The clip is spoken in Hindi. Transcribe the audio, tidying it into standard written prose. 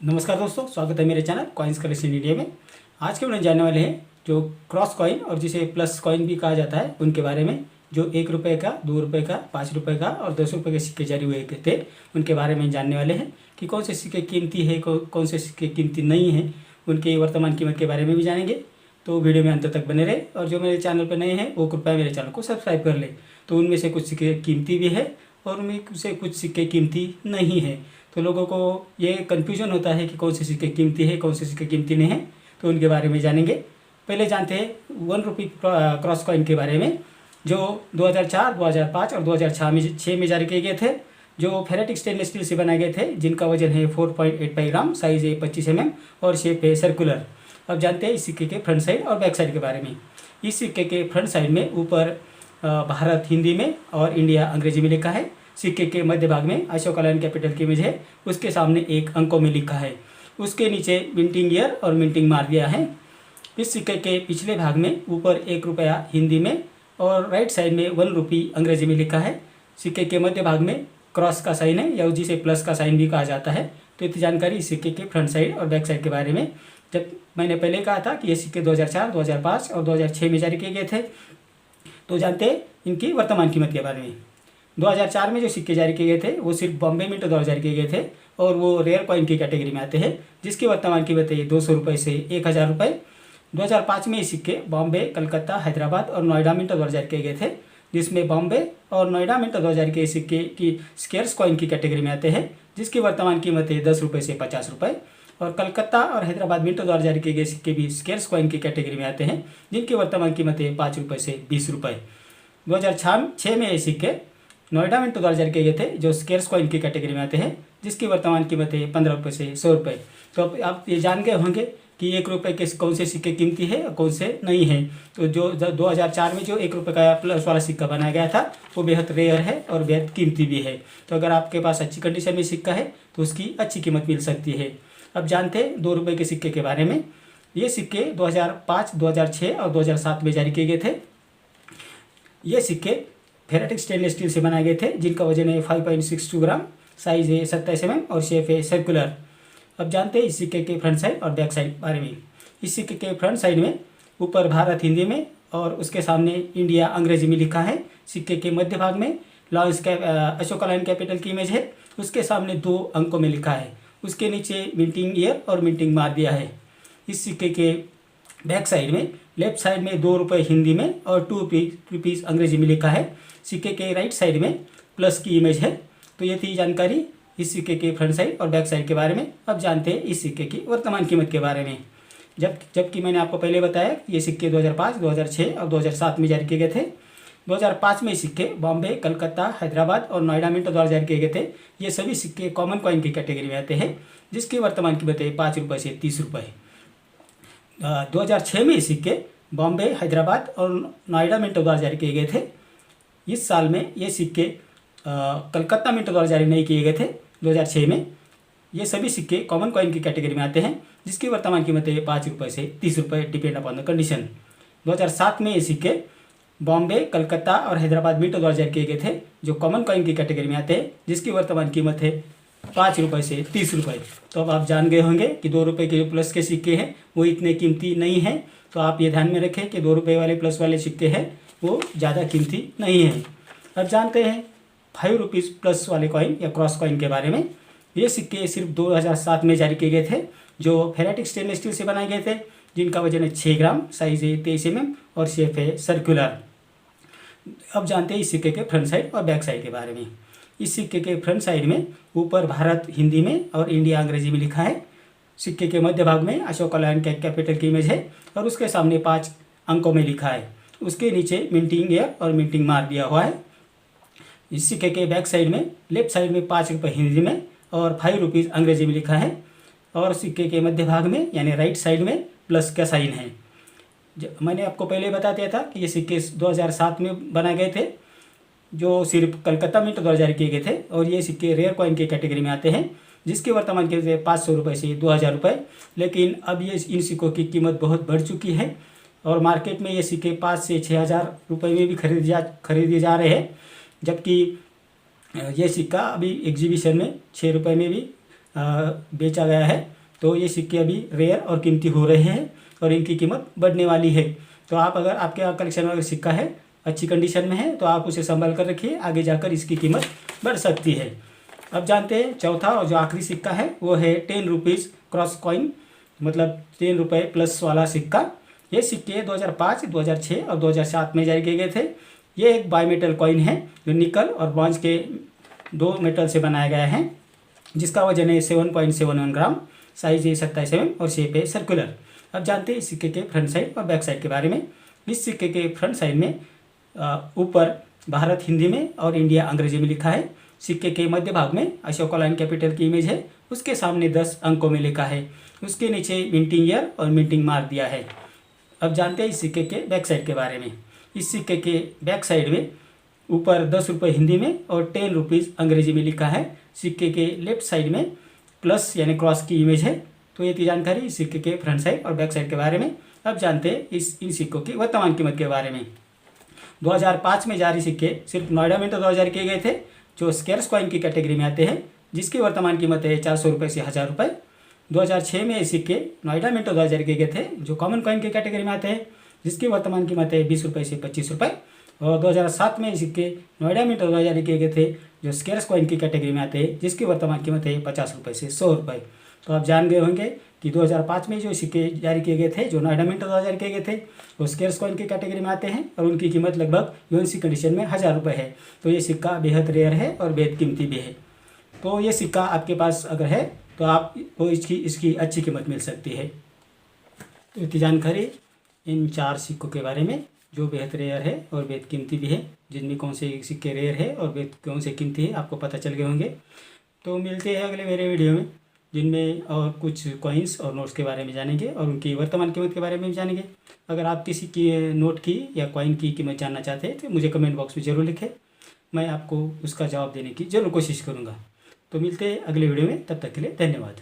नमस्कार दोस्तों, स्वागत है मेरे चैनल कॉइन्स कलेक्शन इंडिया में। आज के वीडियो में जानने वाले हैं जो क्रॉस कॉइन और जिसे प्लस कॉइन भी कहा जाता है उनके बारे में। जो 1 रुपये का, 2 रुपये का, 5 रुपये का और 10 रुपये के सिक्के जारी हुए थे उनके बारे में जानने वाले हैं कि कौन से सिक्के कीमती है, कौन से सिक्के कीमती नहीं हैं, उनके वर्तमान कीमत के बारे में भी जानेंगे। तो वीडियो में अंत तक बने रहे और जो मेरे चैनल पर नए हैं वो कृपया मेरे चैनल को सब्सक्राइब कर ले। तो उनमें से कुछ सिक्के कीमती भी है और उनमें से कुछ सिक्के कीमती नहीं है। तो लोगों को ये कन्फ्यूजन होता है कि कौन से सिक्के कीमती है, कौन से सिक्के कीमती नहीं है। तो उनके बारे में जानेंगे। पहले जानते हैं 1 रुपये क्रॉस कॉइन के बारे में, जो 2004, 2005 और 2006 में जारी किए गए थे। जो फेरेटिक स्टेनलेस स्टील से बनाए गए थे, जिनका वजन है 4.85 ग्राम, साइज है 25 mm और शेप है सर्कुलर। अब जानते हैं इस सिक्के के फ्रंट साइड और बैक साइड के बारे में। इस सिक्के के फ्रंट साइड में ऊपर भारत हिंदी में और इंडिया अंग्रेजी में लिखा है। सिक्के के मध्य भाग में अशोक लाइन कैपिटल की इमेज है, उसके सामने एक अंकों में लिखा है। उसके नीचे मिंटिंग ईयर और मिंटिंग मार दिया है। इस सिक्के के पिछले भाग में ऊपर 1 रुपया हिंदी में और राइट साइड में 1 रुपी अंग्रेजी में लिखा है। सिक्के के मध्य भाग में क्रॉस का साइन है या जिसे प्लस का साइन भी कहा जाता है। तो इतनी जानकारी इस सिक्के के फ्रंट साइड और बैक साइड के बारे में। जब मैंने पहले कहा था कि ये सिक्के 2004, 2005 और 2006 में जारी किए गए थे। तो जानते हैं इनकी वर्तमान कीमत के बारे में। 2004 में जो सिक्के जारी किए गए थे वो सिर्फ बॉम्बे मिंट द्वारा जारी किए गए थे और वो रेयर कॉइन की कैटेगरी में आते हैं, जिसकी वर्तमान कीमत है 200 रुपये से 1000 रुपये। 2005 में ये सिक्के बॉम्बे, कलकत्ता, हैदराबाद और नोएडा मिंट द्वारा जारी किए गए थे, जिसमें बॉम्बे और नोएडा मिंट द्वारा जारी किए सिक्के की स्केर्स कॉइन की कैटेगरी में आते हैं, जिसकी वर्तमान कीमत है 10 रुपये से 50 रुपये। और कलकत्ता और हैदराबाद मिंट द्वारा जारी किए गए सिक्के भी स्केर्स कॉइन की कैटेगरी में आते हैं, जिनकी वर्तमान कीमत है 5 रुपये से 20 रुपये। 2006 में ये सिक्के नोएडा मिंट द्वारा जारी किए गए थे, जो स्केर्स कॉइन की कैटेगरी में आते हैं, जिसकी वर्तमान कीमत है 15 रुपये से 100 रुपये। तो अब आप ये जान गए होंगे कि 1 रुपये के कौन से सिक्के कीमती है और कौन से नहीं है। तो जो 2004 में जो 1 रुपये का प्लस वाला सिक्का बनाया गया था वो बेहद रेयर है और बेहद कीमती भी है। तो अगर आपके पास अच्छी कंडीशन में सिक्का है तो उसकी अच्छी कीमत मिल सकती है। अब जानते हैं 2 रुपये के सिक्के के बारे में। ये सिक्के 2005, 2006 और 2007 में जारी किए गए थे। ये सिक्के फेरेटिक स्टेनलेस स्टील से बनाए गए थे, जिनका वजन है 5.62 ग्राम, साइज है 27 mm और शेप है सर्कुलर। अब जानते हैं इस सिक्के के फ्रंट साइड और बैक साइड बारे में। इस सिक्के के फ्रंट साइड में ऊपर भारत हिंदी में और उसके सामने इंडिया अंग्रेजी में लिखा है। सिक्के के मध्य भाग में अशोक लाइन कैपिटल की इमेज है, उसके सामने 2 अंकों में लिखा है। उसके नीचे मिंटिंग ईयर और मिंटिंग मार दिया है। इस सिक्के के बैक साइड में लेफ्ट साइड में 2 रुपये हिंदी में और 2 रुपीज़ अंग्रेजी में लिखा है। सिक्के के राइट साइड में प्लस की इमेज है। तो ये थी जानकारी इस सिक्के के फ्रंट साइड और बैक साइड के बारे में। अब जानते हैं इस सिक्के की वर्तमान कीमत के बारे में। जबकि मैंने आपको पहले बताया ये सिक्के 2005, 2006 और 2007 में जारी किए गए थे। 2005 में सिक्के बॉम्बे, कलकत्ता, हैदराबाद और नोएडा मिंट द्वारा जारी किए गए थे। ये सभी सिक्के कॉमन कॉइन की कैटेगरी में आते हैं, जिसकी वर्तमान कीमत है 5 रुपये से 30 रुपये। 2006 में सिक्के बॉम्बे, हैदराबाद और नोएडा मिंट द्वारा जारी किए गए थे। इस साल में ये सिक्के कलकत्ता मिंट द्वारा जारी नहीं किए गए थे 2006 में। ये सभी सिक्के कॉमन कॉइन की कैटेगरी में आते हैं, जिसकी वर्तमान कीमत है 5 रुपये से 30 रुपये, डिपेंड अपॉन द कंडीशन। 2007 में ये सिक्के बॉम्बे, कलकत्ता और हैदराबाद मिंट द्वारा जारी किए गए थे, जो कॉमन कॉइन की कैटेगरी में आते हैं, जिसकी वर्तमान कीमत है 5 रुपये से 30 रुपये। तो अब आप जान गए होंगे कि 2 रुपये के जो प्लस के सिक्के हैं वो इतने कीमती नहीं हैं। तो आप ये ध्यान में रखें कि 2 रुपये वाले प्लस वाले सिक्के हैं वो ज़्यादा कीमती नहीं है। अब जानते हैं 5 रुपीज़ प्लस वाले कॉइन या क्रॉस कॉइन के बारे में। ये सिक्के सिर्फ 2007 में जारी किए गए थे, जो फेरेटिक स्टेनलेस स्टील से बनाए गए थे, जिनका वजन है 6 ग्राम, साइज है 23 mm और शेप है सर्कुलर। अब जानते हैं इस सिक्के के फ्रंट साइड और बैक साइड के बारे में। इस सिक्के के फ्रंट साइड में ऊपर भारत हिंदी में और इंडिया अंग्रेजी में लिखा है। सिक्के के मध्य भाग में अशोक लाइन कैपिटल की इमेज है और उसके सामने 5 अंकों में लिखा है। उसके नीचे मिंटिंग ईयर और मिंटिंग मार दिया हुआ है। इस सिक्के के बैक साइड में लेफ्ट साइड में 5 रुपये हिंदी में और 5 रुपीज़ अंग्रेजी में लिखा है और सिक्के के मध्य भाग में यानी राइट साइड में प्लस का साइन है। मैंने आपको पहले बता दिया था कि ये सिक्के 2007 में बनाए गए थे, जो सिर्फ कलकत्ता मिंट द्वारा जारी किए गए थे और ये सिक्के रेयर कॉइन की कैटेगरी में आते हैं, जिसकी वर्तमान कीमत है 500 रुपये से 2000 रुपये। लेकिन अब ये इन सिक्कों की कीमत बहुत बढ़ चुकी है और मार्केट में ये सिक्के 5 से 6000 रुपये में भी खरीदे जा रहे हैं। जबकि ये सिक्का अभी एग्जीबिशन में 6 रुपये में भी बेचा गया है। तो ये सिक्के अभी रेयर और कीमती हो रहे हैं और इनकी कीमत बढ़ने वाली है। तो आप अगर आपके कलेक्शन में अगर सिक्का है, अच्छी कंडीशन में है, तो आप उसे संभाल कर रखिए, आगे जाकर इसकी कीमत बढ़ सकती है। अब जानते हैं चौथा और जो आखिरी सिक्का है वो है 10 रुपीज़ क्रॉस कॉइन, मतलब 10 रुपये प्लस वाला सिक्का। ये सिक्के 2005, 2006 और 2007 में जारी किए गए थे। ये एक बाईमेटल कॉइन है जो निकल और ब्रॉन्ज के 2 मेटल से बनाया गया है, जिसका वजन है 7.71 ग्राम, साइज है 27 mm और शेप है सर्कुलर। अब जानते हैं इस सिक्के के फ्रंट साइड और बैक साइड के बारे में। इस सिक्के के फ्रंट साइड में ऊपर भारत हिंदी में और इंडिया अंग्रेजी में लिखा है। सिक्के के मध्य भाग में अशोका लाइन कैपिटल की इमेज है, उसके सामने 10 अंकों में लिखा है, उसके नीचे मिंटिंग ईयर और मिंटिंग मार्क दिया है। अब जानते हैं इस सिक्के के बैक साइड के बारे में। इस सिक्के के बैक साइड में ऊपर 10 रुपये हिंदी में और 10 रुपीज़ अंग्रेजी में लिखा है। सिक्के के लेफ्ट साइड में प्लस यानी क्रॉस की इमेज है। तो ये थी जानकारी इस सिक्के के फ्रंट साइड और बैक साइड के बारे में। अब जानते हैं इन सिक्कों की वर्तमान कीमत के बारे में। 2005 में जारी सिक्के सिर्फ नोएडा में 2000 किए गए थे, जो स्केर्स कॉइन की कैटेगरी में आते हैं, जिसकी वर्तमान कीमत है 400 रुपये से 1000 रुपये। 2006 में ये सिक्के नोएडा में 2000 किए गए थे, जो कॉमन कॉइन की कैटेगरी में आते हैं, जिसकी वर्तमान कीमत है 20 रुपये से 25 रुपये। और 2007 में ये सिक्के नोएडा में 2000 किए गए थे, जो स्केर्स कॉइन की कैटेगरी में आते हैं, जिसकी वर्तमान कीमत है 50 रुपये से 100 रुपये। तो आप जान गए होंगे कि 2005 में जो सिक्के जारी किए गए थे, जो नोएडा में 2000 किए गए थे, वो स्केर्स कॉइन की कैटेगरी में आते हैं और उनकी कीमत लगभग यूएनसी कंडीशन में 1000 रुपये है। तो ये सिक्का बेहद रेयर है और बेहद कीमती भी है। तो ये सिक्का आपके पास अगर है तो आपको इसकी अच्छी कीमत मिल सकती है। तो इतनी जानकारी इन 4 सिक्कों के बारे में, जो बेहद रेयर है और बेहद कीमती भी है। जिनमें कौन से सिक्के रेयर है और बेहद कौन से कीमती है आपको पता चल गए होंगे। तो मिलते हैं अगले मेरे वीडियो में, जिनमें और कुछ कॉइन्स और नोट्स के बारे में जानेंगे और उनकी वर्तमान कीमत के बारे में भी जानेंगे। अगर आप किसी की नोट की या कॉइन की कीमत जानना चाहते हैं तो मुझे कमेंट बॉक्स में ज़रूर लिखें, मैं आपको उसका जवाब देने की ज़रूर कोशिश करूँगा। तो मिलते हैं अगले वीडियो में, तब तक के लिए धन्यवाद।